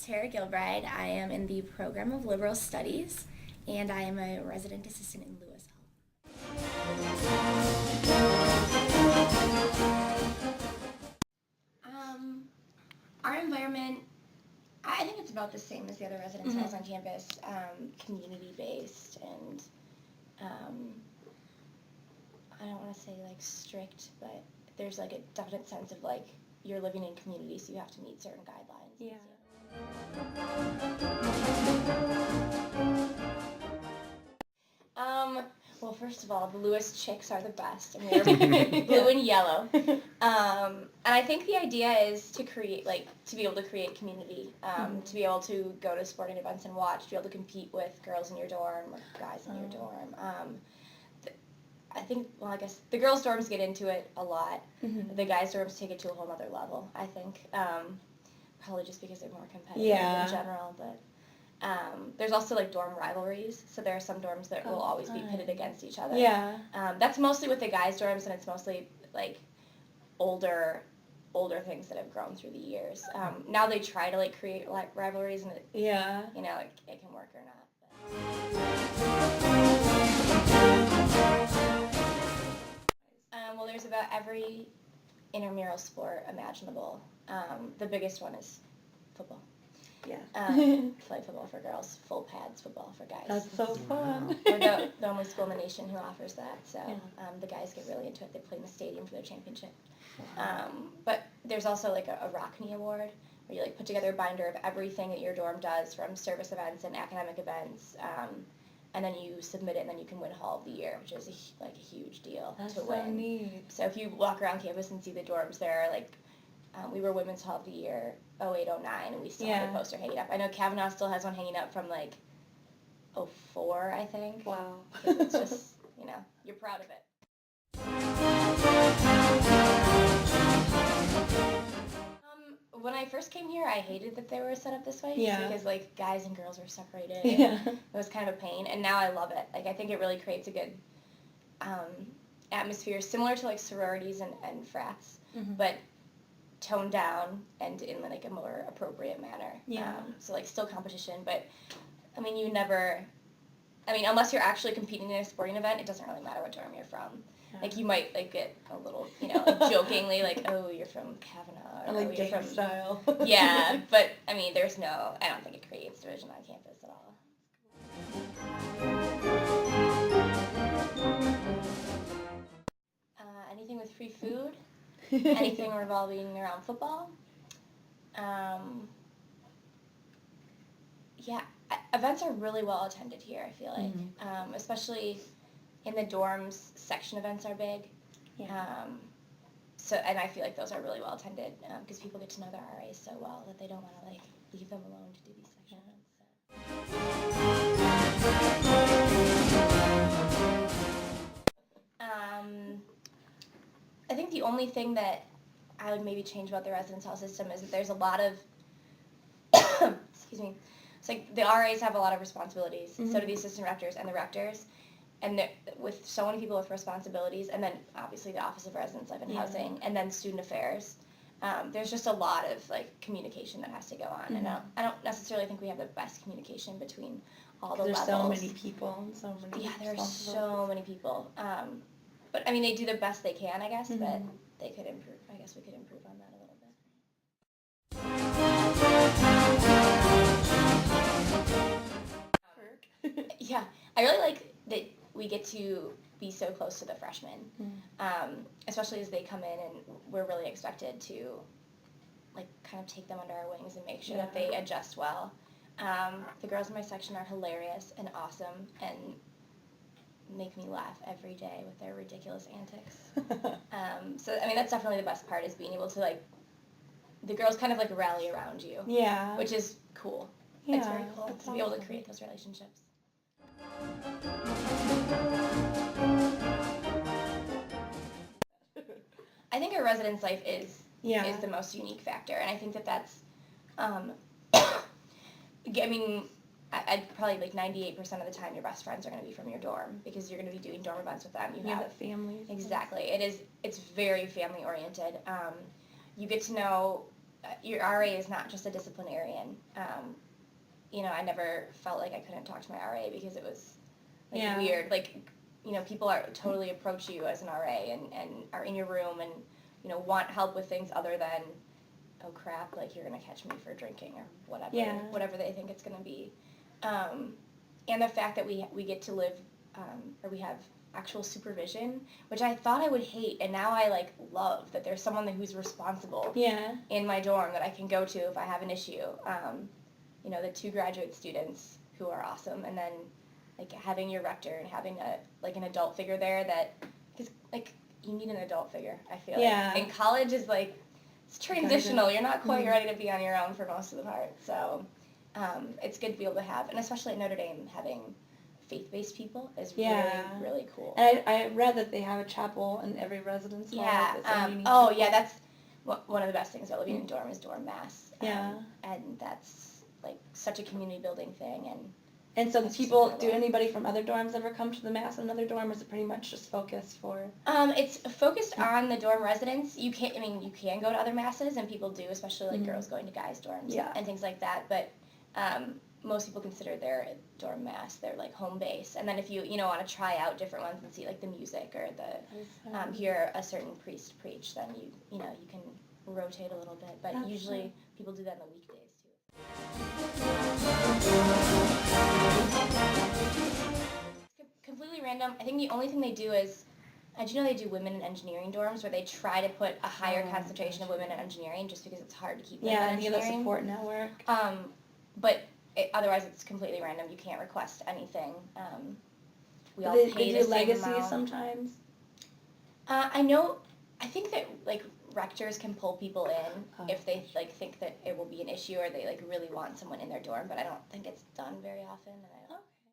Tara Gilbride. I am in the program of Liberal Studies, and I am a resident assistant in Lewis Hall. Our environment, I think it's about the same as the other residence halls on campus, community-based, and I don't want to say like strict, but there's like a definite sense of like you're living in community, so you have to meet certain guidelines. Yeah. Well, first of all, the Lewis chicks are the best, and we're blue and yellow. And I think the idea is to create, like, to be able to create community, to be able to go to sporting events and watch, to be able to compete with girls in your dorm or guys in your dorm. I think, well, I guess the girls' dorms get into it a lot. The guys' dorms take it to a whole other level, I think. Probably just because they're more competitive in general, but there's also like dorm rivalries, so there are some dorms that will always be pitted against each other. Yeah. That's mostly with the guys' dorms, and it's mostly like older things that have grown through the years. Now they try to like create like rivalries, and it, you know, it can work or not. Well, there's about every intramural sport imaginable. The biggest one is football. Yeah. Flag football for girls, full pads football for guys. That's so fun. We're the only school in the nation who offers that, so the guys get really into it. They play in the stadium for their championship. But there's also like a Rockney Award, where you like put together a binder of everything that your dorm does, from service events and academic events, and then you submit it, and then you can win Hall of the Year, which is like a huge deal to win. That's so neat. So if you walk around campus and see the dorms, there are like, we were Women's Hall of the Year 08, 09, and we still have a poster hanging up. I know Kavanaugh still has one hanging up from like 04, I think. Wow. It's just, you know, you're proud of it. When I first came here, I hated that they were set up this way. Because like guys and girls were separated. It was kind of a pain, and now I love it. Like I think it really creates a good atmosphere, similar to like sororities and frats, but toned down and in like a more appropriate manner. So like still competition, but I mean unless you're actually competing in a sporting event, it doesn't really matter what dorm you're from. Like you might like get a little, you know, like, jokingly like, oh, you're from Kavanaugh, or like you're from style. Yeah, but I mean I don't think it creates division on campus at all. Anything with free food. Anything revolving around football. Events are really well attended here, I feel like. Especially in the dorms, section events are big. And I feel like those are really well attended because people get to know their RAs so well that they don't want to like leave them alone to do these section events. I think the only thing that I would maybe change about the residence hall system is that there's a lot of, excuse me, it's like the RAs have a lot of responsibilities, so do the assistant rectors and the rectors, and with so many people with responsibilities, and then obviously the Office of Residence Life and Housing, and then student affairs, there's just a lot of like communication that has to go on, and I don't necessarily think we have the best communication between all the levels. There's so many people, and so many. Yeah, there are so many people. But I mean, they do the best they can, I guess, but they could improve. I guess we could improve on that a little bit. Yeah, I really like that we get to be so close to the freshmen, especially as they come in, and we're really expected to like kind of take them under our wings and make sure that they adjust well. The girls in my section are hilarious and awesome, and make me laugh every day with their ridiculous antics. So I mean that's definitely the best part, is being able to like the girls kind of like rally around you. Which is cool. It's very cool to be able to create those relationships. I think our residence life is the most unique factor, and I think that's I mean, I'd probably like 98% of the time your best friends are going to be from your dorm, because you're going to be doing dorm events with them. You have families. Exactly. It's very family oriented. You get to know your RA is not just a disciplinarian. I never felt like I couldn't talk to my RA because it was weird. People are totally approach you as an RA and are in your room and want help with things other than, oh crap, you're gonna catch me for drinking or whatever they think it's gonna be. And the fact that we get to live, or we have actual supervision, which I thought I would hate, and now I love that there's someone who's responsible in my dorm that I can go to if I have an issue. The 2 graduate students who are awesome, and then having your rector and having an adult figure there because you need an adult figure, I feel like. And college is it's transitional. You're not quite ready to be on your own for most of the part. So it's good to be able to have, and especially at Notre Dame, having faith-based people is really, really cool. And I read that they have a chapel in every residence hall. That's one of the best things about living in dorm is dorm mass. And that's such a community building thing. And so do anybody from other dorms ever come to the mass in another dorm, or is it pretty much just focused for? It's focused on the dorm residents. You can go to other masses, and people do, especially girls going to guys' dorms and things like that. But most people consider their dorm mass their home base. And then if you want to try out different ones and see the music or the hear a certain priest preach, then you can rotate a little bit. But usually people do that in the weekdays too. Completely random. I think the only thing they do is, they do women in engineering dorms where they try to put a higher concentration of women in engineering just because it's hard to keep women in engineering. Yeah, the support network. But otherwise it's completely random. You can't request anything. We all pay they the do same legacy amount. Sometimes. I think that rectors can pull people in if they think that it will be an issue or they really want someone in their dorm, but I don't think it's done very often. And